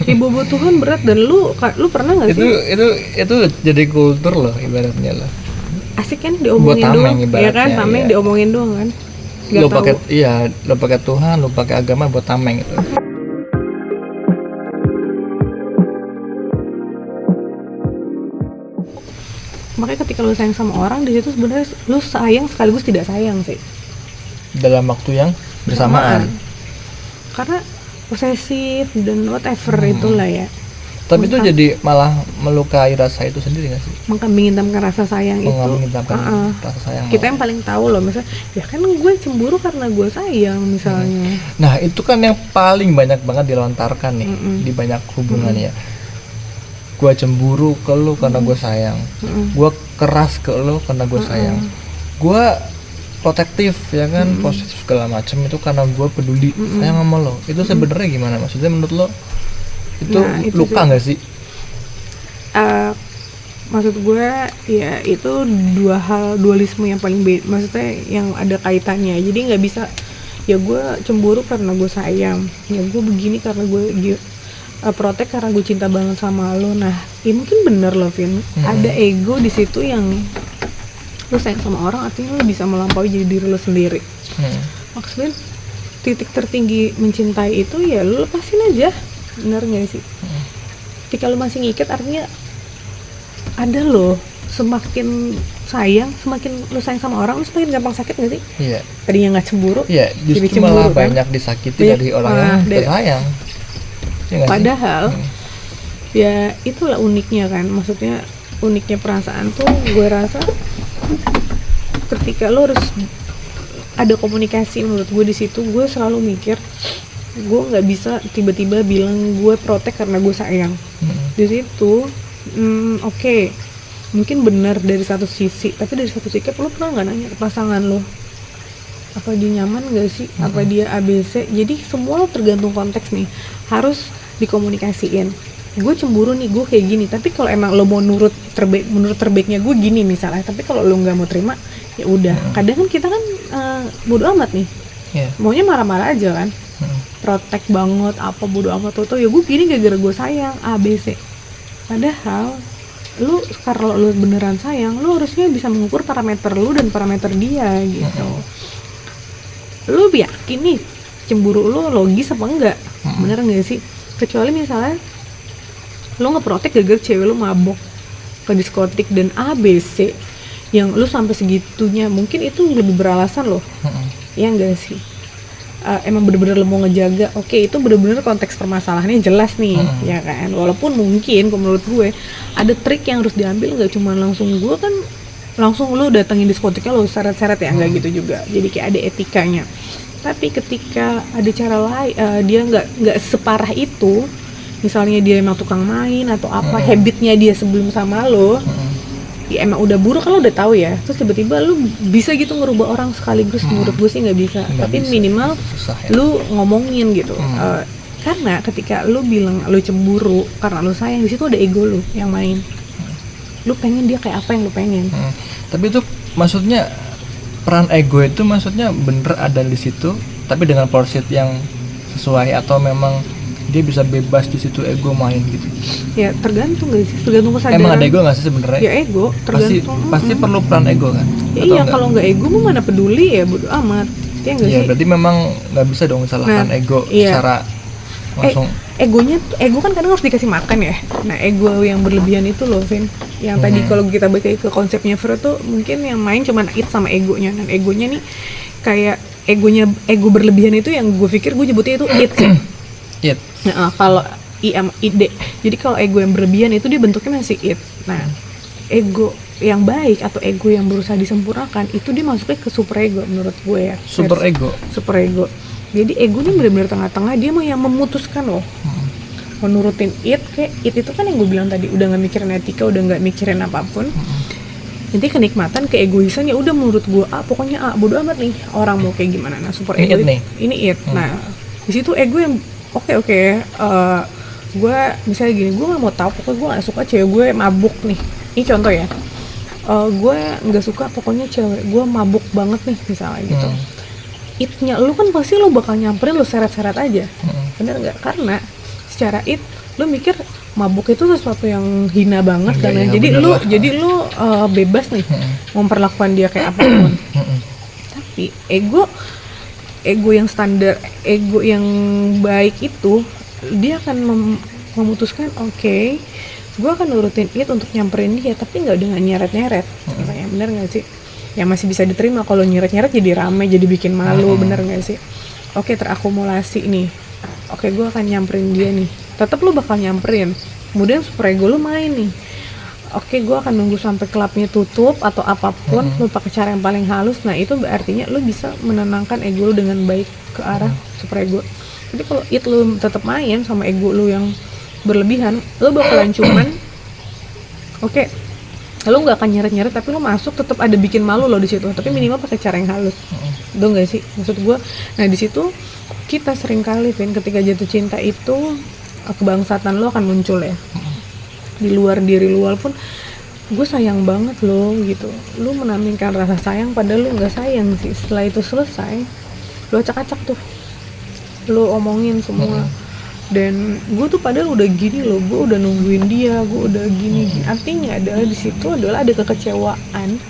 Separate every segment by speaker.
Speaker 1: Kayak bobo Tuhan berat. Dan lu pernah nggak sih?
Speaker 2: Itu jadi kultur loh ibaratnya loh.
Speaker 1: Asik kan diomongin doang, ya kan, tameng ya. Diomongin doang kan.
Speaker 2: Lo pakai Tuhan, lo pakai agama buat tameng itu.
Speaker 1: Makanya ketika lu sayang sama orang, di situ sebenarnya lu sayang sekaligus tidak sayang sih.
Speaker 2: Dalam waktu yang bersamaan.
Speaker 1: Karena posesif dan whatever itulah ya.
Speaker 2: Tapi itu jadi malah melukai rasa itu sendiri nggak sih?
Speaker 1: Mengintamkan rasa sayang itu.
Speaker 2: Mengintamkan rasa sayang.
Speaker 1: Kita yang paling tahu loh, misalnya, ya kan gue cemburu karena gue sayang misalnya.
Speaker 2: Nah itu kan yang paling banyak banget dilontarkan nih di banyak hubungan ya. Gue cemburu ke lu karena gue sayang. Gue keras ke lu karena gue sayang. Gue protektif ya kan, positif segala macam itu karena gue peduli sayang sama lo. Itu sebenarnya gimana maksudnya menurut lo? Itu luka nggak sih?
Speaker 1: Maksud gue ya itu dualisme yang paling maksudnya yang ada kaitannya. Jadi nggak bisa ya gue cemburu karena gue sayang, ya gue begini karena gue protek karena gue cinta banget sama lo. Nah ya mungkin bener loh Vin, ada ego di situ yang lo sayang sama orang artinya lo bisa melampaui jadi diri lo sendiri. Maksudnya titik tertinggi mencintai itu ya lo lepasin aja. Bener gak sih? Ketika lu masih ngikat artinya ada loh, semakin sayang, semakin lu sayang sama orang, lu semakin gampang sakit gak sih?
Speaker 2: Iya.
Speaker 1: Tadinya gak cemburu,
Speaker 2: iya, justru malah kan? Banyak disakiti dari orang yang tersayang ya.
Speaker 1: Padahal ya itulah uniknya kan, maksudnya uniknya perasaan tuh gue rasa ketika lu harus ada komunikasi. Menurut gue di situ gue selalu mikir, gue nggak bisa tiba-tiba bilang gue protek karena gue sayang. Di situ oke, mungkin benar dari satu sisi, tapi dari satu sisi lo pernah nggak nanya ke pasangan lo apa dia nyaman nggak sih, apa dia ABC. Jadi semua lo tergantung konteks nih, harus dikomunikasiin. Gue cemburu nih, gue kayak gini, tapi kalau emang lo mau menurut terbaiknya gue gini misalnya, tapi kalau lo nggak mau terima ya udah. Kadang kan kita kan bodo amat nih, maunya marah-marah aja kan. Protek banget apa bodo amat tuh ya gue gini gara-gara gue sayang ABC. Padahal lu kalau lu beneran sayang, lu harusnya bisa mengukur parameter lu dan parameter dia gitu. Lu yakin nih cemburu lu logis apa enggak? Bener nggak sih? Kecuali misalnya lu ngeprotek gara-gara cewek lu mabok ke diskotik dan ABC yang lu sampai segitunya, mungkin itu lebih beralasan loh. Ya enggak sih? Emang bener-bener lo mau ngejaga, oke, itu bener-bener konteks permasalahannya jelas nih, ya kan. Walaupun mungkin menurut gue ada trik yang harus diambil, nggak cuma langsung gue kan langsung lo datengin diskotiknya lo seret-seret ya, nggak gitu juga. Jadi kayak ada etikanya. Tapi ketika ada cara lain, dia nggak separah itu, misalnya dia emang tukang main atau apa, habitnya dia sebelum sama lo. Ya emang udah buruk kan lo udah tahu ya, terus tiba-tiba lo bisa gitu ngerubah orang sekaligus. Menurut gue sih nggak bisa, tapi bisa. Minimal susah, ya? Lo ngomongin gitu. Karena ketika lo bilang lo cemburu karena lo sayang, di situ ada ego lo yang main. Lo pengen dia kayak apa yang lo pengen.
Speaker 2: Tapi itu maksudnya peran ego itu maksudnya bener ada di situ, tapi dengan porsi yang sesuai atau memang dia bisa bebas di situ ego main gitu.
Speaker 1: Ya tergantung guys, tergantung kesadaran.
Speaker 2: Emang ada ego nggak sih sebenarnya?
Speaker 1: Ya ego tergantung.
Speaker 2: Pasti perlu peran ego kan?
Speaker 1: Ya iya, kalau nggak ego mau mana peduli ya, bodo amat. Ya nggak sih?
Speaker 2: Berarti memang nggak bisa dong salahkan ego secara langsung.
Speaker 1: Ego kan kadang harus dikasih makan ya. Nah ego yang berlebihan itu loh Vin, yang tadi kalau kita balik ke konsepnya Freud tuh mungkin yang main cuma it sama egonya. Dan egonya nih kayak ego berlebihan itu yang gue pikir gue nyebutnya itu it sih.
Speaker 2: It.
Speaker 1: Nah, kalau ide. Jadi kalau ego yang berlebihan itu dia bentuknya masih it. Nah, ego yang baik atau ego yang berusaha disempurnakan itu dia masuknya ke super ego menurut gue ya.
Speaker 2: Super ego. Jadi ego ini benar-benar tengah-tengah, dia mau yang memutuskan loh. Mau nurutin it, kayak it itu kan yang gue bilang tadi, udah nggak mikirin etika, udah nggak mikirin apapun. Nanti kenikmatan, keegoisan ya udah menurut gue pokoknya bodo amat nih orang mau kayak gimana. Nah super ego ini it. Nah di situ ego yang oke, gue misalnya gini, gue nggak mau tahu, pokoknya gue nggak suka cewek gue mabuk nih. Ini contoh ya, gue nggak suka pokoknya cewek gue mabuk banget nih misalnya gitu. Itnya lu kan pasti lu bakal nyamperin, lu seret-seret aja, bener nggak? Karena secara lu mikir mabuk itu sesuatu yang hina banget kan ya.
Speaker 3: Iya,
Speaker 2: Jadi
Speaker 3: bener
Speaker 2: lu
Speaker 3: lah.
Speaker 2: jadi lu bebas nih memperlakukan dia kayak apapun. Tapi ego yang standar, ego yang baik itu dia akan memutuskan oke, gue akan nurutin it untuk nyamperin dia, tapi nggak dengan nyeret-nyeret. Kayak bener nggak sih? Ya masih bisa diterima. Kalau nyeret-nyeret jadi rame, jadi bikin malu, bener nggak sih? Oke, terakumulasi nih. Oke, gue akan nyamperin dia nih. Tetap lu bakal nyamperin. Kemudian super ego lu main nih. Oke, gue akan nunggu sampai klubnya tutup atau apapun, lu pakai cara yang paling halus. Nah itu artinya lu bisa menenangkan ego lu dengan baik ke arah super ego. Tapi kalau lu tetap main sama ego lu yang berlebihan, lu bakalan cuman oke, lu nggak akan nyeret-nyeret, tapi lu masuk tetap ada bikin malu lo di situ. Tapi minimal pakai cara yang halus. Tuh nggak sih maksud gue? Nah di situ kita sering kali ketika jatuh cinta itu kebangsatan lo akan muncul ya. Di luar diri lu, walaupun gue sayang banget lo gitu, lu menampilkan rasa sayang padahal lu nggak sayang sih. Setelah itu selesai, lu acak-acak tuh, lu omongin semua. Dan gue tuh padahal udah gini loh, gue udah nungguin dia, gue udah gini. Artinya adalah di situ adalah ada kekecewaan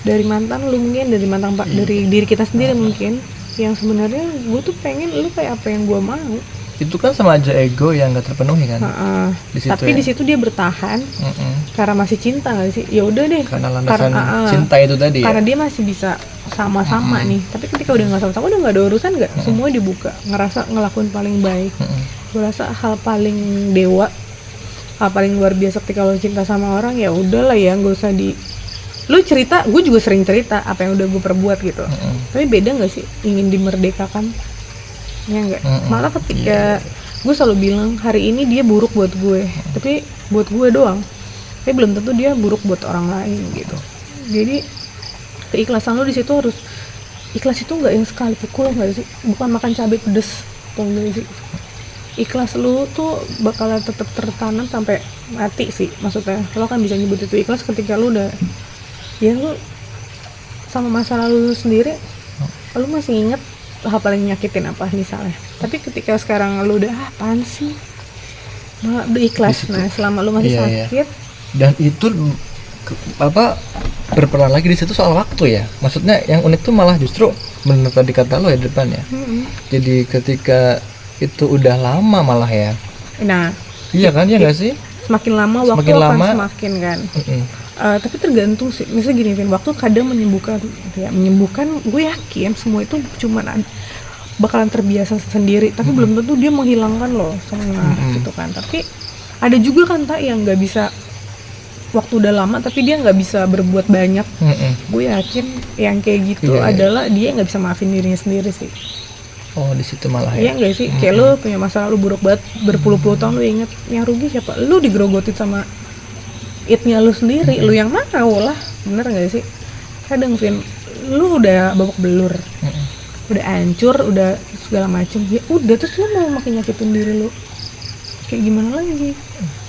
Speaker 2: dari mantan lu mungkin, dari mantan dari diri kita sendiri mungkin, yang sebenarnya gue tuh pengen lu kayak apa yang gue mau.
Speaker 3: Itu kan sama aja ego yang nggak terpenuhi kan. Di situ
Speaker 2: Tapi
Speaker 3: ya?
Speaker 2: di situ dia bertahan karena masih cinta nggak sih? Ya udah deh.
Speaker 3: Karena landasan cinta itu tadi
Speaker 2: karena
Speaker 3: ya.
Speaker 2: dia masih bisa sama-sama nih. Tapi ketika udah nggak sama-sama, udah nggak ada urusan nggak? Semua dibuka, ngerasa ngelakuin paling baik. Gue rasa hal paling dewa, hal paling luar biasa ketika lo cinta sama orang, ya udahlah ya, nggak usah lu cerita. Gue juga sering cerita apa yang udah gue perbuat gitu. Tapi beda nggak sih ingin dimerdekakan? Ya enggak. Malah ketika gue selalu bilang hari ini dia buruk buat gue, tapi buat gue doang. Tapi belum tentu dia buruk buat orang lain gitu. Jadi keikhlasan lo di situ harus ikhlas. Itu nggak yang sekali pukul nggak sih? Bukan makan cabai pedes, tau nggak sih? Ikhlas lo tuh bakalan tetap tertanam sampai mati sih. Maksudnya lo kan bisa nyebut itu ikhlas ketika lo udah ya lo sama masa lalu lo sendiri, lo masih inget hal paling nyakitin apa misalnya. Tapi ketika sekarang lu udah apaan sih, malah udah ikhlas. Nah selama lu masih sakit.
Speaker 3: Dan itu berperan lagi di situ soal waktu ya. Maksudnya yang unik tuh malah justru benar tadi kata lo ya depan ya. Jadi ketika itu udah lama malah ya.
Speaker 2: Nah
Speaker 3: iya kan, ya nggak sih?
Speaker 2: Semakin lama waktu akan semakin kan. Tapi tergantung sih. Misalnya gini Vin, waktu kadang menyembuhkan. Gue yakin semua itu cuman bakalan terbiasa sendiri. Tapi belum tentu dia menghilangkan loh semua gitu kan. Tapi ada juga kan tak yang nggak bisa, waktu udah lama tapi dia nggak bisa berbuat banyak. Gue yakin yang kayak gitu adalah dia nggak bisa maafin dirinya sendiri sih.
Speaker 3: Oh di situ malah ya.
Speaker 2: Iya nggak sih? Kayak lu punya masa lalu buruk banget berpuluh-puluh tahun, lu inget yang rugi siapa? Lu digerogotin sama itnya lu sendiri, lu yang mau lah, bener nggak sih? Kadang Vin, lu udah babak belur, udah hancur, udah segala macem, ya udah terus lu mau makin nyakitin diri lu, kayak gimana lagi?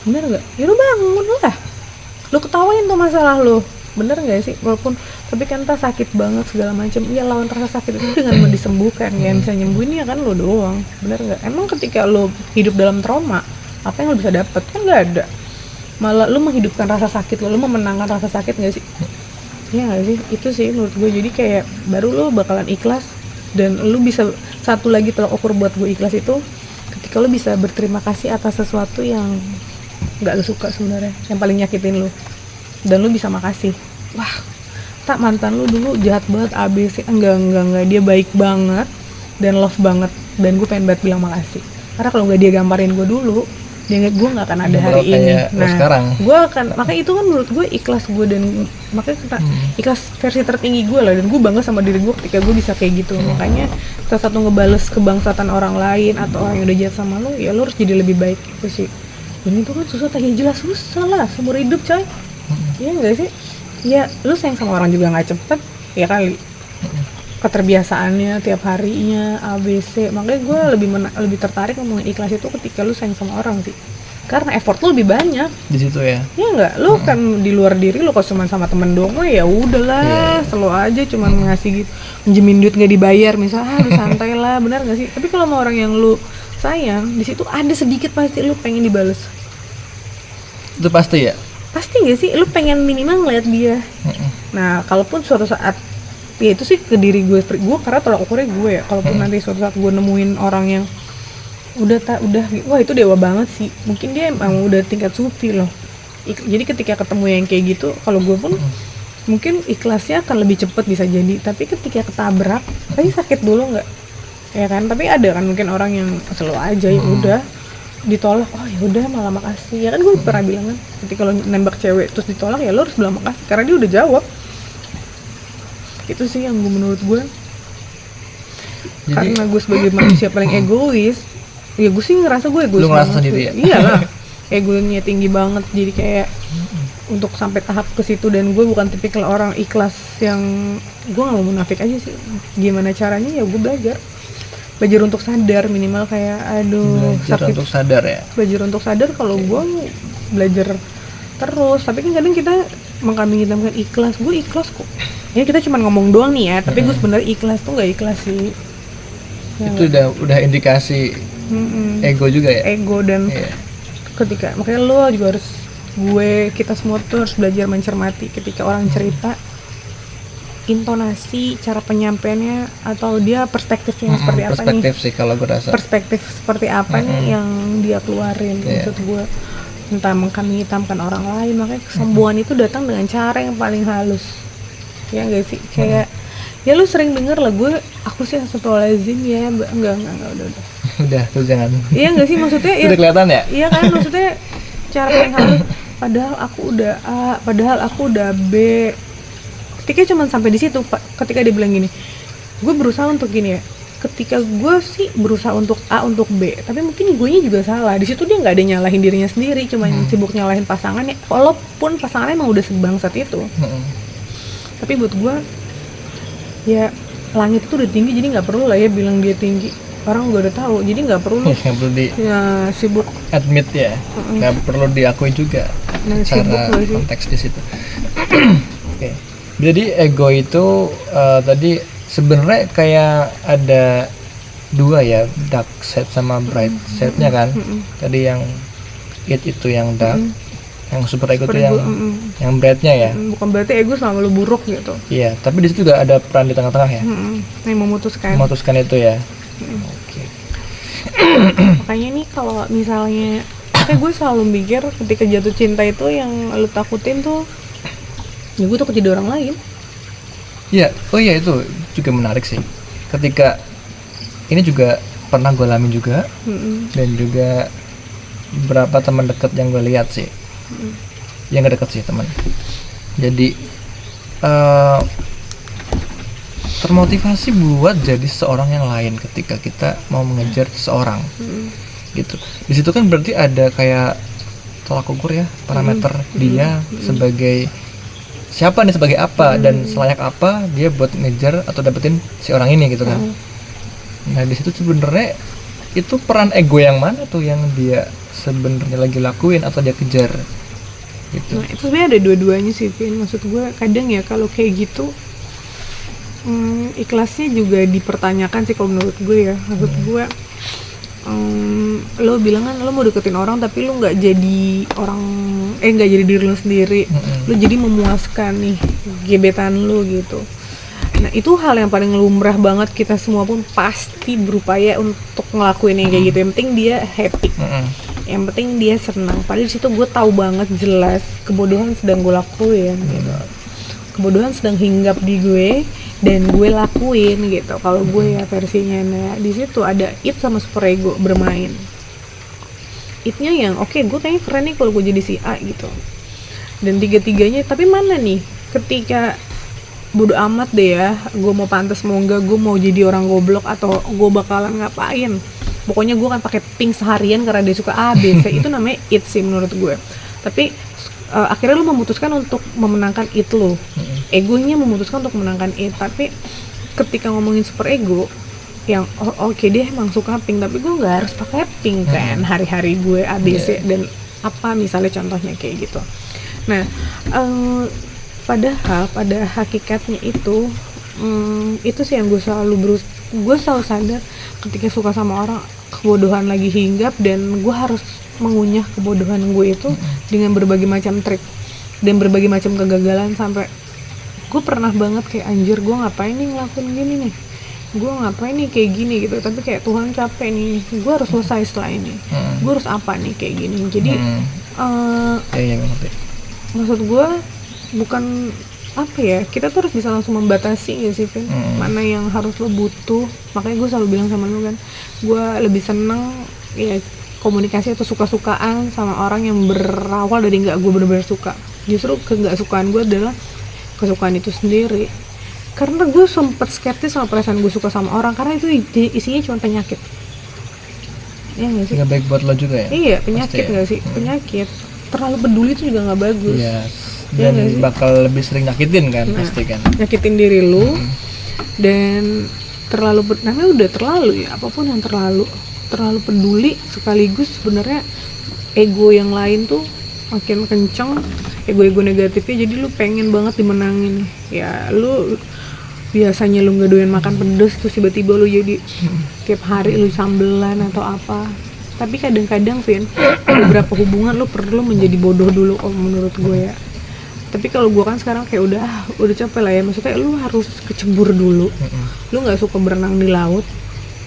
Speaker 2: Bener nggak? Ya lu bangun lah, lu ketawain tuh masalah lu, bener nggak sih? Walaupun tapi kan tak sakit banget segala macem, ya lawan rasa sakit itu dengan disembuhkan, yang bisa nyembuhin ya kan lu doang, bener nggak? Emang ketika lu hidup dalam trauma, apa yang lu bisa dapet? Kan nggak ada. Malah lu menghidupkan rasa sakit lu memenangkan rasa sakit nggak sih? Iya nggak sih? Itu sih menurut gue. Jadi kayak baru lu bakalan ikhlas. Dan lu bisa, satu lagi tolak ukur buat gue ikhlas itu ketika lu bisa berterima kasih atas sesuatu yang nggak lu suka sebenarnya, yang paling nyakitin lu, dan lu bisa makasih. Wah, tak mantan lu dulu jahat banget ABC, enggak, dia baik banget dan love banget, dan gue pengen banget bilang makasih. Karena kalau nggak dia gambarin gue dulu, dia gue nggak akan ada hari ini. Nah
Speaker 3: sekarang
Speaker 2: gue akan, makanya itu kan menurut gue ikhlas gue, dan makanya ikhlas versi tertinggi gue lah, dan gue bangga sama diri gue ketika gue bisa kayak gitu. Makanya salah satu ngebales kebangsatan orang lain atau orang yang udah jahat sama lo, ya lo harus jadi lebih baik itu sih. Dan itu kan susah, tak jelas susah lah seumur hidup coy. Iya nggak sih? Ya lu sayang sama orang juga nggak cepet ya kali, keterbiasaannya tiap harinya ABC. Makanya gue lebih tertarik ngomongin ikhlas itu ketika lu sayang sama orang sih, karena effort lu lebih banyak
Speaker 3: di situ ya.
Speaker 2: Ya enggak, lu kan di luar diri lu kalau cuma sama temen doang ya udahlah, selalu aja cuma ngasih gitu, minjemin duit nggak dibayar misal, lu santai lah, benar nggak sih? Tapi kalau sama orang yang lu sayang, di situ ada sedikit pasti lu pengen dibales.
Speaker 3: Itu pasti ya.
Speaker 2: Pasti nggak sih, lu pengen minimal ngeliat dia. Nah, kalaupun suatu saat, ya itu sih ke diri gue karena tolak ukurnya gue ya. Kalaupun nanti suatu saat gue nemuin orang yang udah wah itu dewa banget sih, mungkin dia emang udah tingkat sufi loh. Jadi ketika ketemu yang kayak gitu, kalau gue pun mungkin ikhlasnya akan lebih cepet bisa jadi. Tapi ketika ketabrak, pasti sakit dulu nggak? Ya kan, tapi ada kan mungkin orang yang slow aja, ya udah ditolak, oh ya udah malah makasih. Ya kan gue pernah bilang kan, ketika lo nembak cewek terus ditolak, ya lo harus bilang makasih karena dia udah jawab. Itu sih yang menurut gue. Jadi, karena gue sebagai manusia paling egois, ya gue sih ngerasa gue egois.
Speaker 3: Lu ngerasa sendiri ya?
Speaker 2: Iyalah, egonya tinggi banget, jadi kayak untuk sampai tahap ke situ. Dan gue bukan tipikal orang ikhlas yang, gue nggak mau munafik aja sih. Gimana caranya ya gue belajar untuk sadar, minimal kayak
Speaker 3: belajar untuk sadar ya.
Speaker 2: Belajar untuk sadar kalau gue belajar terus. Tapi kan kadang kita mengkambing-hitamkan ikhlas. Gue ikhlas kok. Ya kita cuma ngomong doang nih ya, tapi gue sebenarnya ikhlas tuh nggak ikhlas sih.
Speaker 3: Itu udah indikasi ego juga ya.
Speaker 2: Ego. Dan ketika makanya lo juga harus, kita semua tuh harus belajar mencermati ketika orang cerita, intonasi, cara penyampaiannya, atau dia perspektifnya seperti apa nih.
Speaker 3: Perspektif sih kalau gue rasa.
Speaker 2: Perspektif seperti apa nih yang dia keluarin. Maksud gue, entah mengkambing hitamkan orang lain. Makanya kesembuhan itu datang dengan cara yang paling halus. Ya enggak sih? Kayak ya lu sering denger lah, aku sih astagfirullahaladzim ya. Enggak udah.
Speaker 3: Udah tuh jangan.
Speaker 2: Iya enggak sih, maksudnya ya.
Speaker 3: Udah kelihatan ya?
Speaker 2: Iya kan, maksudnya cara paling halus. Padahal aku udah A, padahal aku udah B. Ketika cuma sampai di situ, ketika dia bilang gini, gue berusaha untuk gini ya. Ketika gue sih berusaha untuk A, untuk B, tapi mungkin gue juga salah. Di situ dia nggak ada nyalahin dirinya sendiri, cuma sibuk nyalahin pasangannya. Walaupun pasangannya emang udah sebangsat itu. Tapi buat gue, ya langit itu udah tinggi, jadi nggak perlu lah ya bilang dia tinggi. Orang gue udah tahu, jadi nggak perlu.
Speaker 3: Nggak perlu
Speaker 2: sibuk
Speaker 3: admit ya, nggak perlu diakui juga cara konteks di situ. Oke. Jadi ego itu tadi sebenarnya kayak ada dua ya, dark side sama bright side-nya kan. Tadi yang it itu yang dark, yang super ego itu yang bright-nya ya.
Speaker 2: Bukan berarti ego selalu buruk gitu.
Speaker 3: Iya, tapi di situ juga ada peran di tengah-tengah ya.
Speaker 2: Yang memutuskan
Speaker 3: itu ya. Oke.
Speaker 2: Makanya nih kalau misalnya, kayak gue selalu mikir ketika jatuh cinta itu yang lu takutin tuh, ya gue takut jadi orang lain.
Speaker 3: Iya, oh iya itu juga menarik sih. Ketika ini juga pernah gue alamin juga, dan juga beberapa teman dekat yang gue lihat sih, yang gak deket sih teman. Jadi termotivasi buat jadi seorang yang lain ketika kita mau mengejar seseorang, gitu. Di situ kan berarti ada kayak tolak ukur ya, parameter dia sebagai siapa nih, sebagai apa, dan selayak apa dia buat ngejar atau dapetin si orang ini gitu kan. Nah di situ sebenarnya itu peran ego yang mana tuh yang dia sebenarnya lagi lakuin atau dia kejar gitu.
Speaker 2: Nah itu sebenarnya ada dua-duanya sih, Vin. Maksud gue kadang ya kalau kayak gitu ikhlasnya juga dipertanyakan sih kalau menurut gue ya. Maksud gue lo bilang kan lo mau deketin orang tapi lo nggak jadi orang, nggak jadi diri lo sendiri. Lo jadi memuaskan nih gebetan lo gitu. Nah itu hal yang paling lumrah banget, kita semua pun pasti berupaya untuk ngelakuin yang kayak gitu. Yang penting dia happy, yang penting dia senang. Padahal di situ gue tahu banget jelas kebodohan sedang gue lakuin gitu. Kebodohan sedang hinggap di gue dan gue lakuin gitu. Kalau gue ya versinya, nah di situ ada it sama super ego bermain. Itnya yang oke, gue kayaknya keren nih kalau gue jadi si A gitu. Dan tiga-tiganya, tapi mana nih ketika bodo amat deh ya, gue mau pantas mau enggak, gue mau jadi orang goblok atau gue bakalan ngapain, pokoknya gue akan pakai pink seharian karena dia suka A, B, C. Itu namanya it sih menurut gue. Tapi akhirnya lo memutuskan untuk memenangkan it lo, egonya memutuskan untuk memenangkan it. Tapi ketika ngomongin super ego yang oke, dia emang suka pink, tapi gue nggak harus pakai pink kan hari-hari gue A, B, C dan apa misalnya contohnya kayak gitu. Nah padahal pada hakikatnya itu sih yang gue selalu sadar ketika suka sama orang.
Speaker 1: kebodohan lagi hinggap dan gue harus mengunyah kebodohan gue itu dengan berbagai macam trik dan berbagai macam kegagalan. Sampai gue pernah banget kayak anjir, gue ngapain nih ngelakuin gini nih, gue ngapain nih kayak gini gitu, tapi kayak Tuhan capek nih, gue harus selesai setelah ini, gue harus apa nih kayak gini. Jadi maksud gue bukan apa ya, kita tuh harus bisa langsung membatasi ya sih Vin, mana yang harus lo butuh. Makanya gue selalu bilang sama lo kan, gue lebih seneng ya komunikasi atau suka-sukaan sama orang yang berawal dari nggak gue benar-benar suka. Justru nggak sukaan gue adalah kesukaan itu sendiri, karena gue sempet skeptis sama perasaan gue suka sama orang karena itu isinya cuma penyakit. Iya nggak sih?
Speaker 3: Nggak baik buat lo juga ya?
Speaker 1: Iya, penyakit nggak sih? Penyakit. Terlalu peduli itu juga nggak bagus.
Speaker 3: Yes. Dan bakal lebih sering nyakitin kan, pasti kan? Nyakitin
Speaker 1: diri lu, dan terlalu namanya udah terlalu ya, apapun yang terlalu peduli sekaligus sebenarnya ego yang lain tuh makin kenceng, ego negatifnya. Jadi lu pengen banget dimenangin ya, lu biasanya lu nggak doyan makan pedes terus tiba-tiba lu jadi tiap hari lu sambelan atau apa. Tapi kadang-kadang Vin, beberapa hubungan lu perlu menjadi bodoh dulu kalau menurut gue ya. Tapi kalau gue kan sekarang kayak udah capek lah ya, maksudnya lu harus kecebur dulu. Lu nggak suka berenang di laut,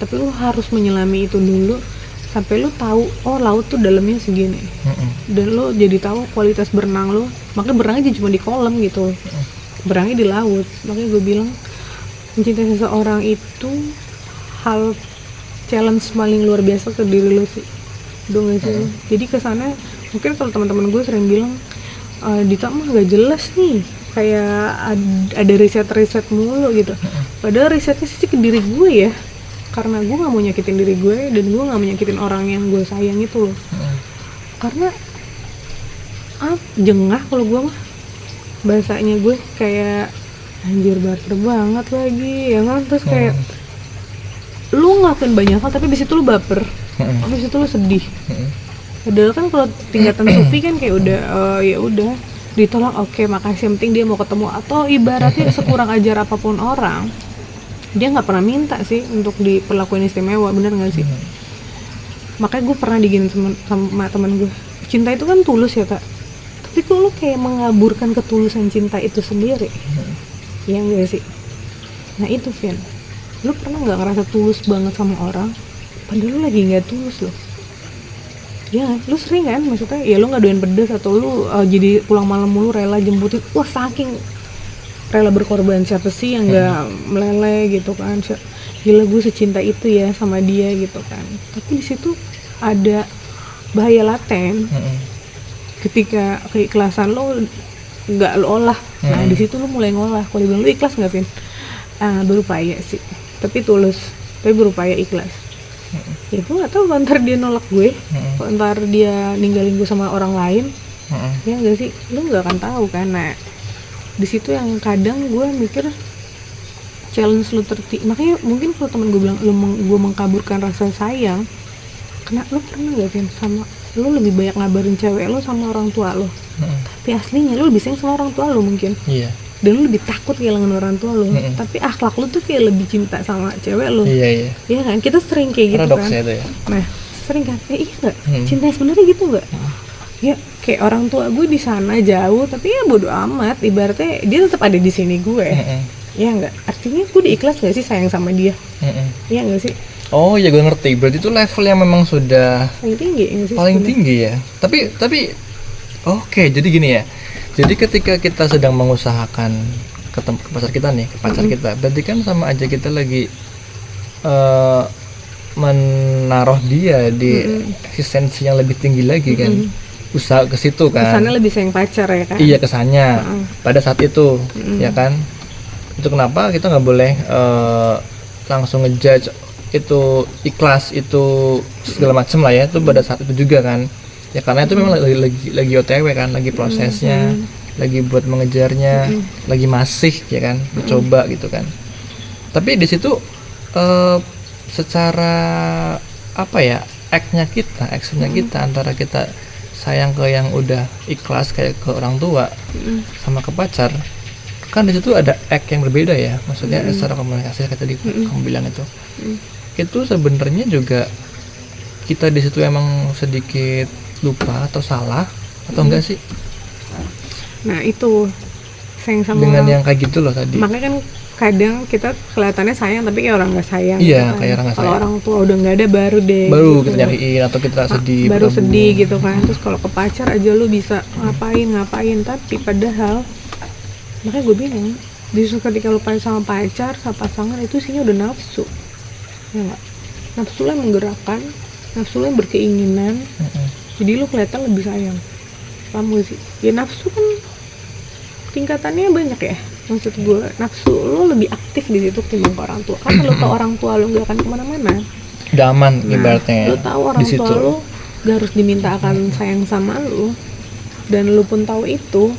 Speaker 1: tapi lu harus menyelami itu dulu sampai lu tahu oh laut tuh dalamnya segini. Dan lu jadi tahu kualitas berenang lu. Makanya berenang aja cuma di kolam gitu, berenangnya di laut. Makanya gue bilang mencintai seseorang itu hal challenge paling luar biasa ke diri lu sih, udah nggak sih? Jadi kesana mungkin kalau teman-teman gue sering bilang Dita mah gak jelas nih, kayak ada riset mulu gitu. Padahal risetnya sih ke diri gue ya, karena gue nggak mau nyakitin diri gue dan gue nggak mau nyakitin orang yang gue sayang itu loh. Karena jengah kalau gue mah, bahasanya gue kayak anjir baper banget lagi ya kan. Terus kayak lu ngelakuin banyak hal tapi di situ lu baper, di situ lu sedih. Padahal kan kalau tingkatan sufi kan kayak udah ya udah ditolak, oke makasih, yang penting dia mau ketemu. Atau ibaratnya sekurang ajar apapun orang, dia nggak pernah minta sih untuk diperlakuin istimewa, bener nggak sih? Makanya gue pernah diginin sama teman gue, cinta itu kan tulus ya kak, tapi kok lu kayak mengaburkan ketulusan cinta itu sendiri, ya nggak sih? Nah itu Vin, lu pernah nggak ngerasa tulus banget sama orang padahal lu lagi nggak tulus loh? Ya lu sering kan, maksudnya ya lu nggak doyan pedes atau lu jadi pulang malam mulu rela jemputin, wah saking rela berkorban. Siapa sih yang nggak meleleh gitu kan, gila gue secinta itu ya sama dia gitu kan. Tapi di situ ada bahaya laten ketika keikhlasan lo nggak lo olah. Nah di situ lo mulai ngolah. Kalau dibilang lu ikhlas nggak Vin? Berupaya sih, tapi tulus, tapi berupaya ikhlas. Ya gue gak tau kalau ntar dia nolak gue, kalau ntar dia ninggalin gue sama orang lain, ya gak sih, lu gak akan tahu kan. Nah di situ yang kadang gue mikir challenge lu makanya mungkin kalau temen gue bilang gue mengkaburkan rasa sayang, lu pernah gak Vin sama lu lebih banyak ngabarin cewek lu sama orang tua lu, tapi aslinya lu lebih sayang sama orang tua lu mungkin. Dan lu lebih takut kehilangan orang tua lu, tapi akhlak lu tuh kayak lebih cinta sama cewek lu. Iya kan, kita sering kayak gitu kan.
Speaker 3: Itu ya?
Speaker 1: Nah sering kan, iya nggak, cinta sebenarnya gitu nggak? Ya kayak orang tua gue di sana jauh, tapi ya bodo amat, ibaratnya dia tetap ada di sini gue. Ya nggak, artinya gue ikhlas nggak sih sayang sama dia? Iya nggak sih?
Speaker 3: Oh ya gue ngerti, berarti itu level yang memang sudah
Speaker 1: paling tinggi ya sih?
Speaker 3: Paling tinggi ya. Tapi oke, jadi gini ya. Jadi ketika kita sedang mengusahakan ke pacar kita nih, ke pacar kita, berarti kan sama aja kita lagi menaruh dia di eksistensi yang lebih tinggi lagi kan. Usaha ke situ kan. Kesannya
Speaker 1: lebih sayang pacar ya kan.
Speaker 3: Iya kesannya pada saat itu ya kan. Itu kenapa kita nggak boleh langsung ngejudge itu ikhlas itu segala macem lah ya, itu pada saat itu juga kan. Ya karena itu memang lagi OTW kan, lagi prosesnya, lagi buat mengejarnya, lagi masih ya kan, mencoba gitu kan. Tapi di situ secara apa ya, actionnya kita antara kita sayang ke yang udah ikhlas kayak ke orang tua sama ke pacar, kan di situ ada act yang berbeda ya, maksudnya secara komunikasi kayak tadi kamu bilang itu sebenarnya juga kita di situ emang sedikit lupa atau salah atau enggak sih
Speaker 2: Nah itu sayang sama
Speaker 3: dengan
Speaker 2: orang.
Speaker 3: yang kayak gitu loh tadi?
Speaker 2: Makanya kan kadang kita kelihatannya sayang tapi kayak orang nggak sayang.
Speaker 3: Iya,
Speaker 2: gitu kan.
Speaker 3: kayak orang nggak
Speaker 2: Kalau
Speaker 3: sayang.
Speaker 2: orang tua udah nggak ada baru deh.
Speaker 3: Baru
Speaker 2: gitu.
Speaker 3: kita nyariin atau kita sedih,
Speaker 2: Baru
Speaker 3: berkabung.
Speaker 2: sedih gitu kan. Terus kalau ke pacar aja lu bisa ngapain tapi padahal makanya gue bilang justru ketika lu sama pacar sama pasangan itu isinya udah nafsu, ya nggak? Nafsu lah yang menggerakkan, nafsu lah yang berkeinginan. Jadi lu kelihatan lebih sayang. Paham gak sih? Ya nafsu kan tingkatannya banyak ya. Maksud gue nafsu lu lebih aktif di situ ketimbang ke orang tua. Kan kalau tau orang tua lu gak akan kemana-mana.
Speaker 3: Udah aman
Speaker 2: Nah,
Speaker 3: ibaratnya
Speaker 2: lu tahu orang
Speaker 3: di situ.
Speaker 2: tua lu gak harus diminta akan sayang sama lu, dan lu pun tahu itu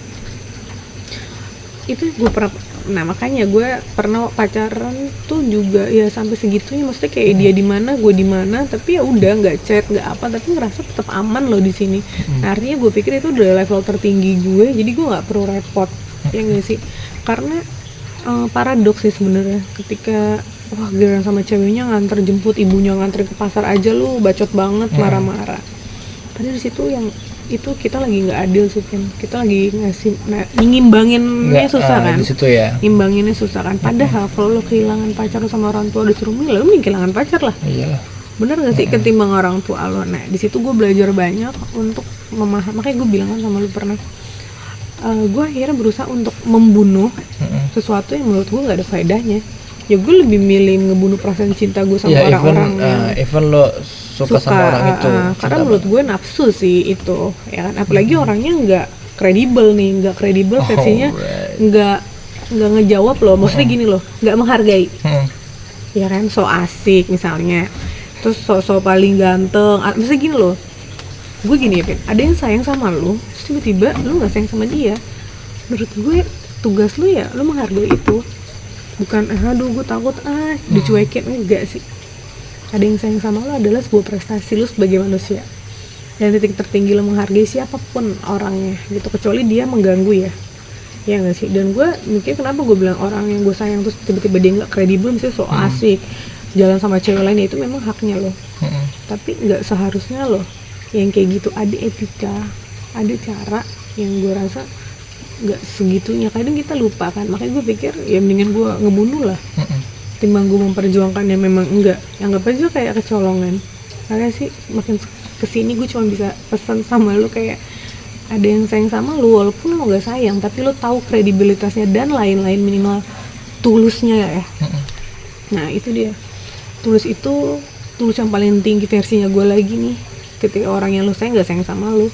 Speaker 2: gue pernah. Nah makanya gue pernah pacaran tuh juga ya sampai segitunya, maksudnya kayak dia di mana gue di mana, tapi ya udah nggak chat nggak apa, tapi ngerasa tetap aman loh di sini. Nah, artinya gue pikir itu udah level tertinggi gue, jadi gue nggak perlu repot, ya nggak sih? Karena paradoks sih sebenarnya, ketika wah giliran sama ceweknya nganter jemput, ibunya nganter ke pasar aja lu bacot banget, marah-marah. Padahal di situ yang itu kita lagi nggak adil sih kan, kita lagi ngasih ngimbanginnya susah kan,
Speaker 3: di situ ya.
Speaker 2: ngimbanginnya susah kan. Padahal kalau lo kehilangan pacar sama orang tua disuruh milih, lo mending kehilangan pacar lah,
Speaker 3: Iyalah.
Speaker 2: bener gak sih, ketimbang orang tua lo. Nah di situ gue belajar banyak untuk memahami, makanya gue bilang kan sama lo pernah, gue akhirnya berusaha untuk membunuh sesuatu yang menurut gue nggak ada faedahnya. Ya gue lebih milih ngebunuh perasaan cinta gue sama orang-orang yang
Speaker 3: even lo suka sama orang itu,
Speaker 2: karena menurut gue nafsu sih itu, ya kan. Apalagi orangnya nggak kredibel nih, nggak kredibel, versinya nggak ngejawab loh, maksudnya gini loh, nggak menghargai, ya kan, so asik misalnya, terus so paling ganteng, maksudnya gini loh, gue gini ya, Pin, ada yang sayang sama lu, terus tiba-tiba lu nggak sayang sama dia. Menurut gue tugas lu ya, lu menghargai itu, bukan aduh gue takut dicuekin, enggak sih. Ada yang sayang sama lo adalah sebuah prestasi lo sebagai manusia, dan titik tertinggi lo menghargai siapapun orangnya gitu, kecuali dia mengganggu ya nggak sih. Dan gue mikir kenapa gue bilang orang yang gue sayang terus tiba-tiba dia nggak kredibel, misalnya so asik jalan sama cewek lain, itu memang haknya lo, tapi nggak seharusnya lo yang kayak gitu. Ada etika, ada cara yang gue rasa nggak segitunya, kadang kita lupa kan. Makanya gue pikir ya mendingan gue ngebunuh lah, timbang gue memperjuangkan yang memang enggak, anggap aja kayak kecolongan. Makanya sih makin kesini gue cuma bisa pesan sama lu, kayak ada yang sayang sama lu walaupun lo gak sayang, tapi lo tahu kredibilitasnya dan lain-lain, minimal tulusnya ya. Nah itu dia, tulus yang paling tinggi versinya gue lagi nih. Ketika orang yang lo sayang gak sayang sama lu,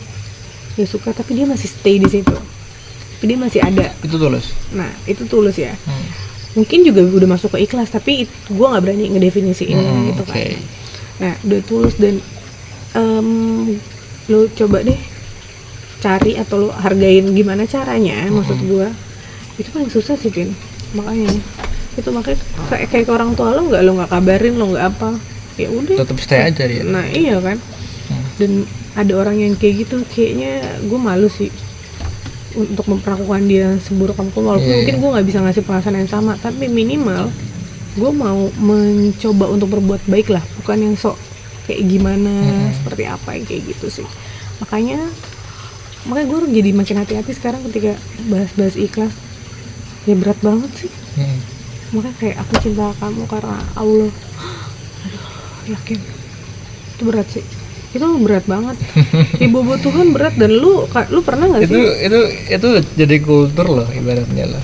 Speaker 2: ya suka, tapi dia masih stay di situ, tapi dia masih ada,
Speaker 3: itu tulus.
Speaker 2: nah itu tulus ya. Mungkin juga udah masuk ke ikhlas, tapi gue nggak berani ngedefinisiin gitu kan. Nah udah tulus dan lo coba deh cari atau lo hargain gimana caranya. Maksud gue itu paling susah sih, Pin. Makanya kayak ke orang tua lo nggak kabarin, lo nggak apa, ya udah
Speaker 3: Tetap stay aja dia.
Speaker 2: Nah iya kan. Dan ada orang yang kayak gitu, kayaknya gue malu sih untuk memperlakukan dia seburuk apapun, walaupun mungkin gue nggak bisa ngasih perasaan yang sama, tapi minimal gue mau mencoba untuk berbuat baik lah, bukan yang sok kayak gimana, seperti apa yang kayak gitu sih. Makanya gue jadi makin hati-hati sekarang ketika bahas ikhlas, ya berat banget sih. Makanya kayak aku cinta kamu karena Allah, aduh yakin itu berat sih. Itu berat banget. Ibu Tuhan berat, dan lu pernah nggak sih?
Speaker 3: Itu jadi kultur loh ibaratnya loh.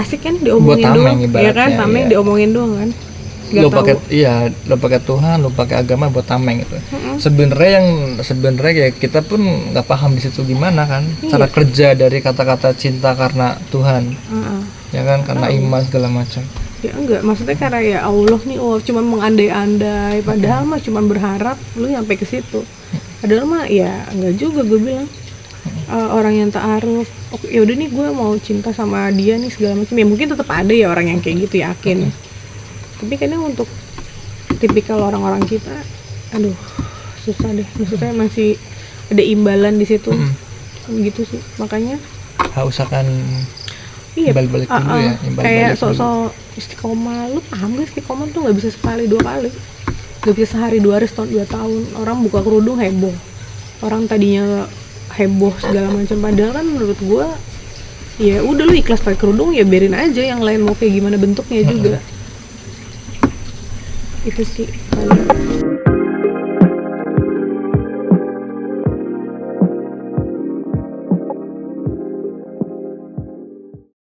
Speaker 2: Asik kan diomongin doang, ya kan, tameng ya. Diomongin doang kan.
Speaker 3: Lo pakai Tuhan, lo pakai agama buat tameng itu. Sebenarnya ya kita pun nggak paham di situ gimana kan cara kerja dari kata-kata cinta karena Tuhan, ya kan, karena iman segala macam.
Speaker 2: Ya enggak, maksudnya karena ya Allah nih, cuma mengandai-andai, padahal mah cuma berharap lu nyampe ke situ. Padahal mah ya enggak juga, gue bilang orang yang ta'aruf, ya udah nih gue mau cinta sama dia nih segala macam. Ya mungkin tetap ada ya orang yang kayak gitu, yakin. Tapi kadang untuk tipikal orang-orang kita, aduh susah deh. Maksudnya masih ada imbalan di situ, gitu sih. Makanya
Speaker 3: usahakan balik dulu ya,
Speaker 2: kayak sok-sok istiqomah. Lu paham gak istiqomah tuh nggak bisa sekali dua kali, Gak bisa sehari 2 hari, setahun 2 tahun orang buka kerudung heboh, orang tadinya heboh segala macam, padahal kan menurut gue ya udah lu ikhlas pakai kerudung ya biarin aja yang lain mau kayak gimana bentuknya juga. Itu sih paling.